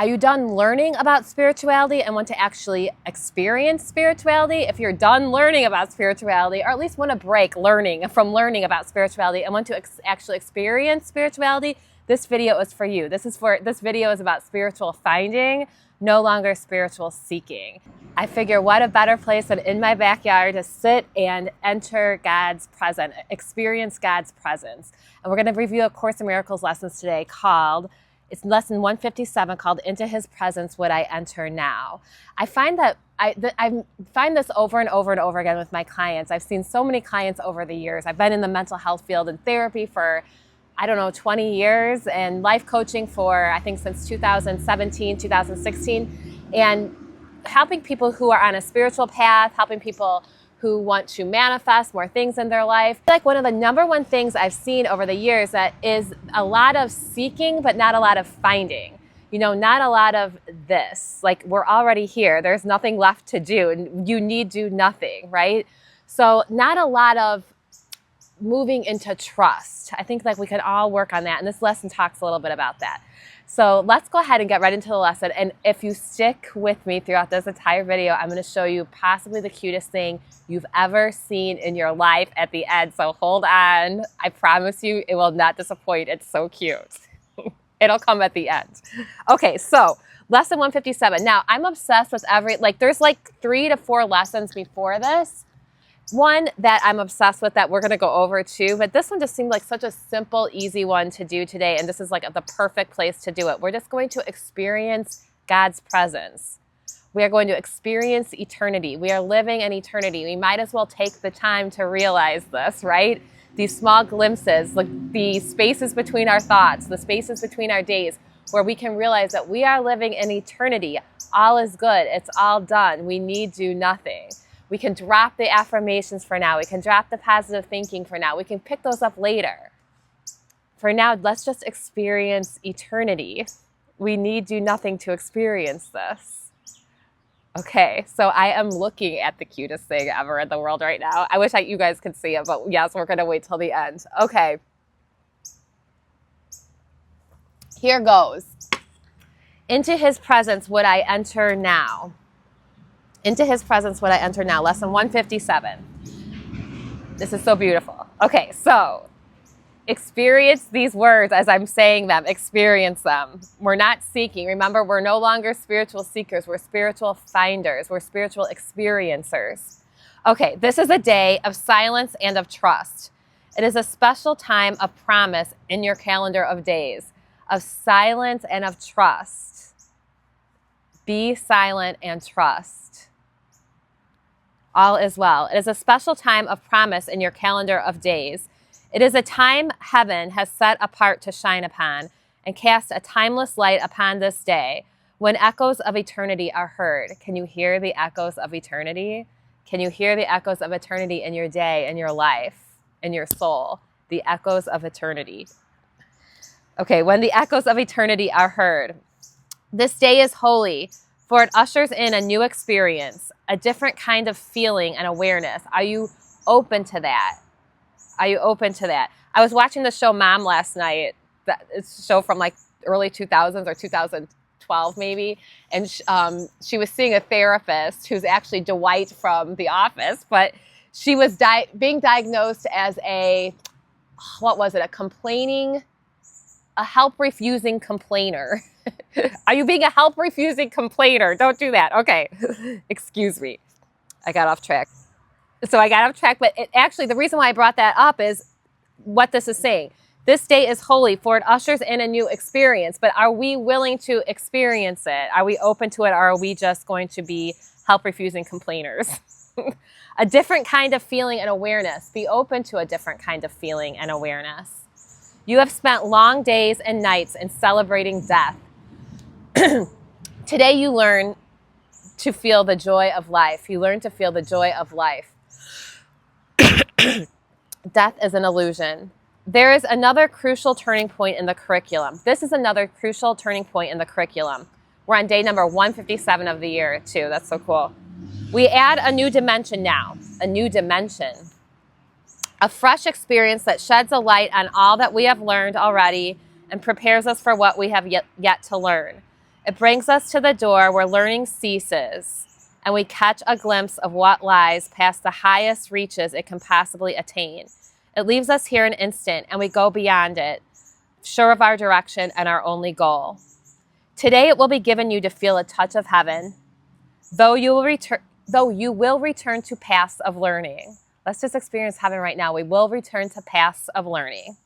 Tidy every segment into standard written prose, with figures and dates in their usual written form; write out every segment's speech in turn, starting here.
Are you done learning about spirituality and want to actually experience spirituality? If you're done learning about spirituality, or at least want to break learning about spirituality and want to actually experience spirituality, this video is for you. This video is about spiritual finding, no longer spiritual seeking. I figure what a better place than in my backyard to sit and enter God's presence, experience God's presence. And we're going to review a Course in Miracles lessons today called, it's lesson 157, called Into His Presence Would I Enter Now. I find that I find this over and over and over again with my clients. I've seen so many clients over the years. I've been in the mental health field and therapy for, 20 years, and life coaching for, I think, since 2017, 2016, and helping people who are on a spiritual path, helping people who want to manifest more things in their life. Like one of the number one things I've seen over the years that is a lot of seeking, but not a lot of finding. Not a lot of this. Like, we're already here. There's nothing left to do, and you need do nothing, right? So not a lot of moving into trust. I think we can all work on that, and this lesson talks a little bit about that. So let's go ahead and get right into the lesson. And if you stick with me throughout this entire video, I'm going to show you possibly the cutest thing you've ever seen in your life at the end. So hold on. I promise you it will not disappoint. It's so cute. It'll come at the end. Okay, so lesson 157. Now, I'm obsessed with there's 3 to 4 lessons before this. One that I'm obsessed with that we're going to go over too, but this one just seemed like such a simple, easy one to do today, and this is the perfect place to do it. We're just going to experience God's presence. We are going to experience eternity. We are living in eternity. We might as well take the time to realize this, right? These small glimpses, the spaces between our thoughts, the spaces between our days, where we can realize that we are living in eternity. All is good. It's all done. We need do nothing. We can drop the affirmations for now. We can drop the positive thinking for now. We can pick those up later. For now, let's just experience eternity. We need do nothing to experience this. Okay, so I am looking at the cutest thing ever in the world right now. I wish you guys could see it, but yes, we're going to wait till the end. Okay. Here goes. Into His presence would I enter now. Into His presence would I enter now. Lesson 157. This is so beautiful. Okay, so experience these words as I'm saying them. Experience them. We're not seeking. Remember, we're no longer spiritual seekers. We're spiritual finders. We're spiritual experiencers. Okay, this is a day of silence and of trust. It is a special time of promise in your calendar of days, of silence and of trust. Be silent and trust. All is well. It is a special time of promise in your calendar of days. It is a time heaven has set apart to shine upon and cast a timeless light upon this day when echoes of eternity are heard. Can you hear the echoes of eternity? Can you hear the echoes of eternity in your day, in your life, in your soul? The echoes of eternity. Okay, when the echoes of eternity are heard. This day is holy, for it ushers in a new experience, a different kind of feeling and awareness. Are you open to that? Are you open to that? I was watching the show Mom last night. It's a show from early 2000s or 2012 maybe. And she was seeing a therapist who's actually Dwight from The Office, but she was being diagnosed as a help-refusing complainer. Are you being a help-refusing complainer? Don't do that. Okay. Excuse me. I got off track. But actually the reason why I brought that up is what this is saying. This day is holy, for it ushers in a new experience. But are we willing to experience it? Are we open to it, or are we just going to be help-refusing complainers? A different kind of feeling and awareness. Be open to a different kind of feeling and awareness. You have spent long days and nights in celebrating death. Today you learn to feel the joy of life. You learn to feel the joy of life. Death is an illusion. There is another crucial turning point in the curriculum. This is another crucial turning point in the curriculum. We're on day number 157 of the year too. That's so cool. We add a new dimension now. A new dimension. A fresh experience that sheds a light on all that we have learned already and prepares us for what we have yet to learn. It brings us to the door where learning ceases, and we catch a glimpse of what lies past the highest reaches it can possibly attain. It leaves us here an instant, and we go beyond it, sure of our direction and our only goal. Today it will be given you to feel a touch of heaven, though you will return to paths of learning. Let's just experience heaven right now. We will return to paths of learning.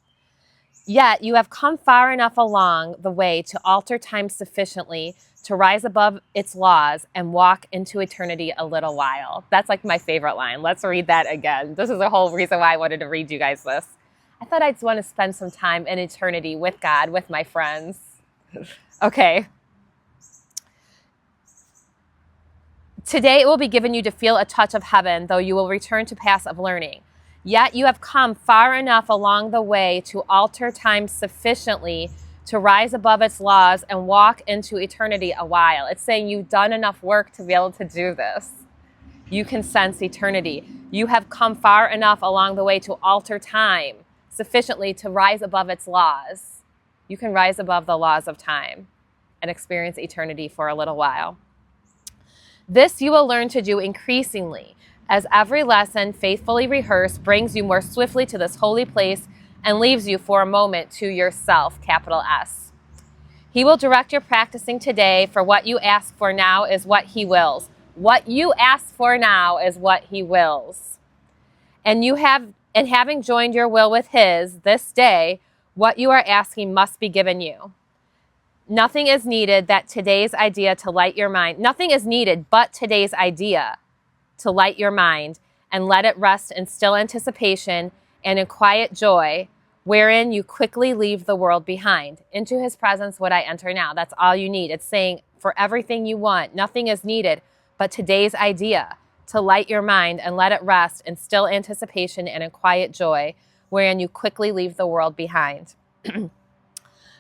Yet you have come far enough along the way to alter time sufficiently to rise above its laws and walk into eternity a little while. That's like my favorite line. Let's read that again. This is the whole reason why I wanted to read you guys this. I thought I'd want to spend some time in eternity with God, with my friends. Okay. Today it will be given you to feel a touch of heaven, though you will return to paths of learning. Yet you have come far enough along the way to alter time sufficiently to rise above its laws and walk into eternity a while. It's saying you've done enough work to be able to do this. You can sense eternity. You have come far enough along the way to alter time sufficiently to rise above its laws. You can rise above the laws of time and experience eternity for a little while. This you will learn to do increasingly, as every lesson faithfully rehearsed brings you more swiftly to this holy place and leaves you for a moment to yourself, capital S. He will direct your practicing today, for what you ask for now is what he wills. What you ask for now is what he wills. And having joined your will with his this day, what you are asking must be given you. Nothing is needed but today's idea to light your mind. Nothing is needed but today's idea to light your mind and let it rest in still anticipation and in quiet joy, wherein you quickly leave the world behind. Into his presence would I enter now. That's all you need. It's saying for everything you want, nothing is needed but today's idea to light your mind and let it rest in still anticipation and in quiet joy, wherein you quickly leave the world behind.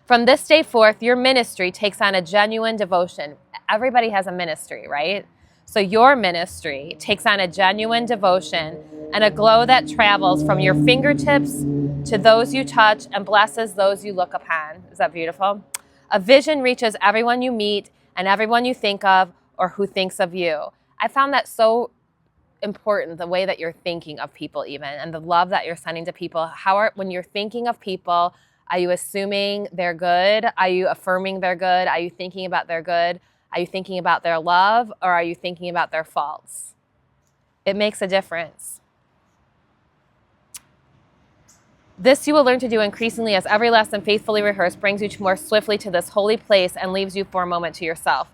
From this day forth, your ministry takes on a genuine devotion. Everybody has a ministry, right? So your ministry takes on a genuine devotion and a glow that travels from your fingertips to those you touch and blesses those you look upon. Is that beautiful? A vision reaches everyone you meet and everyone you think of or who thinks of you. I found that so important, the way that you're thinking of people even, and the love that you're sending to people. When you're thinking of people, are you assuming they're good? Are you affirming they're good? Are you thinking about their good? Are you thinking about their love, or are you thinking about their faults? It makes a difference. This you will learn to do increasingly as every lesson faithfully rehearsed brings you more swiftly to this holy place and leaves you for a moment to yourself.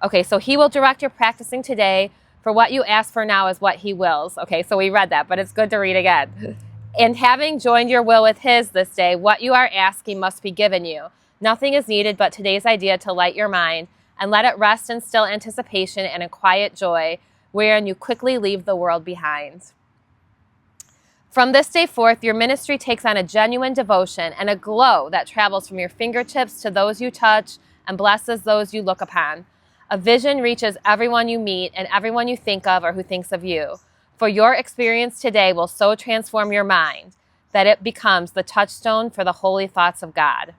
Okay, so he will direct your practicing today, for what you ask for now is what he wills. Okay, so we read that, but it's good to read again. And having joined your will with his this day, what you are asking must be given you. Nothing is needed but today's idea to light your mind and let it rest in still anticipation and in quiet joy, wherein you quickly leave the world behind. From this day forth, your ministry takes on a genuine devotion and a glow that travels from your fingertips to those you touch and blesses those you look upon. A vision reaches everyone you meet and everyone you think of or who thinks of you. For your experience today will so transform your mind that it becomes the touchstone for the holy thoughts of God.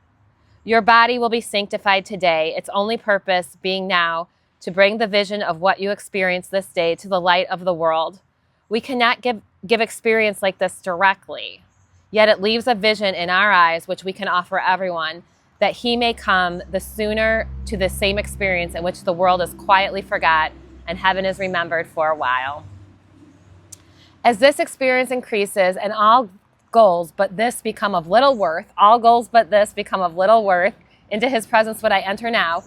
Your body will be sanctified today, its only purpose being now to bring the vision of what you experience this day to the light of the world. We cannot give experience like this directly, yet it leaves a vision in our eyes which we can offer everyone, that he may come the sooner to the same experience in which the world is quietly forgot and heaven is remembered for a while. As this experience increases and all goals but this become of little worth, into his presence would I enter now,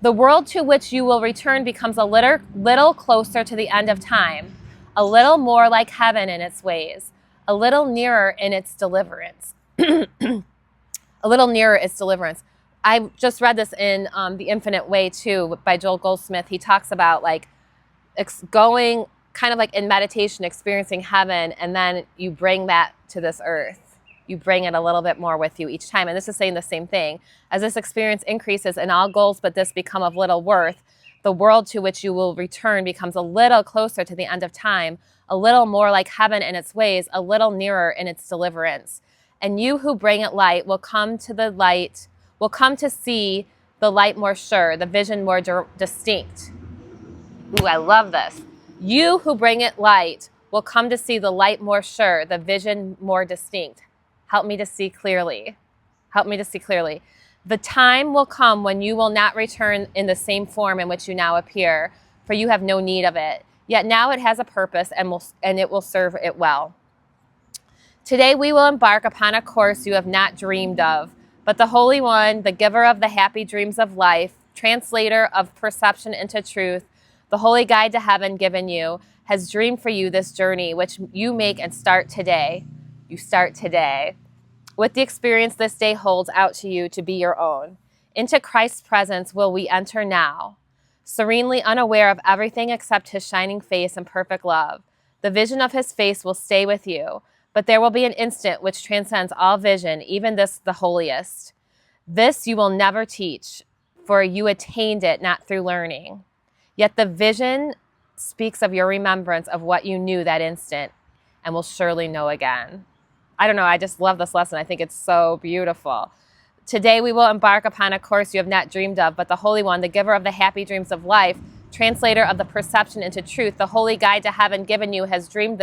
the world to which you will return becomes a little closer to the end of time, a little more like heaven in its ways, a little nearer in its deliverance. I just read this in The Infinite Way too by Joel Goldsmith. He talks about like going kind of like in meditation, experiencing heaven, and then you bring that to this earth. You bring it a little bit more with you each time. And this is saying the same thing. As this experience increases and all goals but this become of little worth, the world to which you will return becomes a little closer to the end of time, a little more like heaven in its ways, a little nearer in its deliverance. And you who bring it light will come to see the light more sure, the vision more distinct. Ooh, I love this. You who bring it light will come to see the light more sure, the vision more distinct. Help me to see clearly. Help me to see clearly. The time will come when you will not return in the same form in which you now appear, for you have no need of it. Yet now it has a purpose and it will serve it well. Today we will embark upon a course you have not dreamed of, but the Holy One, the giver of the happy dreams of life, translator of perception into truth, the holy guide to heaven given you, has dreamed for you this journey which you make and start today. You start today. With the experience this day holds out to you to be your own. Into Christ's presence will we enter now, serenely unaware of everything except his shining face and perfect love. The vision of his face will stay with you, but there will be an instant which transcends all vision, even this the holiest. This you will never teach, for you attained it not through learning. Yet the vision speaks of your remembrance of what you knew that instant and will surely know again. I don't know, I just love this lesson. I think it's so beautiful. Today we will embark upon a course you have not dreamed of, but the Holy One, the giver of the happy dreams of life, translator of the perception into truth, the holy guide to heaven given you, has dreamed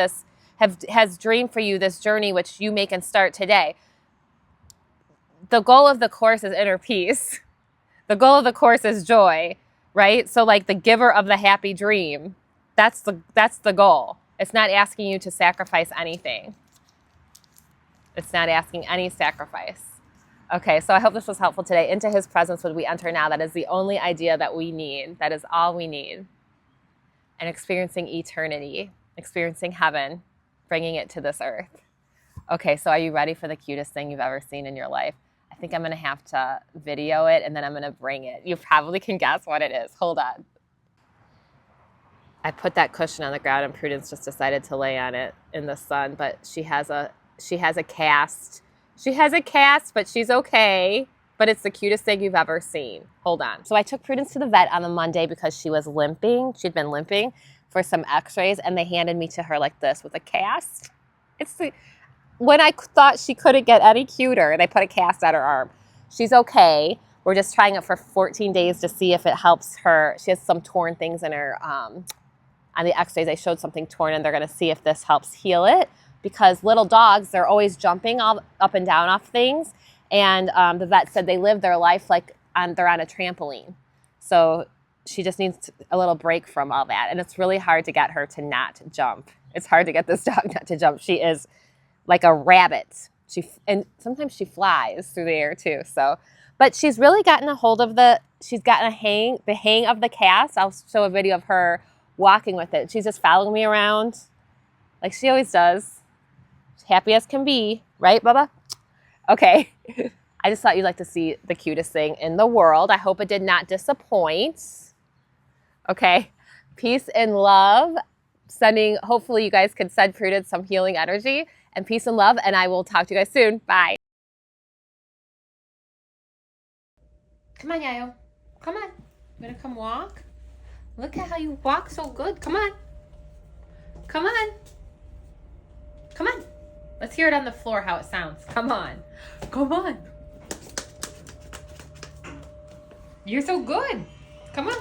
for you this journey which you make and start today. The goal of the course is inner peace. The goal of the course is joy, right? So like the giver of the happy dream, that's the goal. It's not asking you to sacrifice anything. It's not asking any sacrifice. Okay, so I hope this was helpful today. Into his presence would we enter now. That is the only idea that we need. That is all we need. And experiencing eternity, experiencing heaven, bringing it to this earth. Okay, so are you ready for the cutest thing you've ever seen in your life? I think I'm going to have to video it and then I'm going to bring it. You probably can guess what it is. Hold on. I put that cushion on the ground and Prudence just decided to lay on it in the sun, but she has a cast. She has a cast, but she's okay. But it's the cutest thing you've ever seen. Hold on. So I took Prudence to the vet on the Monday because she was limping. She'd been limping for some x-rays, and they handed me to her like this with a cast. When I thought she couldn't get any cuter, they put a cast on her arm. She's okay. We're just trying it for 14 days to see if it helps her. She has some torn things in her, on the x-rays, they showed something torn, and they're going to see if this helps heal it. Because little dogs, they're always jumping all up and down off things. And the vet said they live their life like they're on a trampoline. So she just needs a little break from all that. And it's really hard to get her to not jump. It's hard to get this dog not to jump. She is like a rabbit. And sometimes she flies through the air too. But she's really gotten a hold of the hang of the cast. I'll show a video of her walking with it. She's just following me around like she always does. Happy as can be, right, Bubba? Okay. I just thought you'd like to see the cutest thing in the world. I hope it did not disappoint. Okay. Peace and love. Hopefully you guys could send Prudence some healing energy and peace and love. And I will talk to you guys soon. Bye. Come on, Yayo. Come on. You gonna come walk? Look at how you walk so good. Come on. Come on. Come on. Let's hear it on the floor how it sounds. Come on. Come on. You're so good. Come on.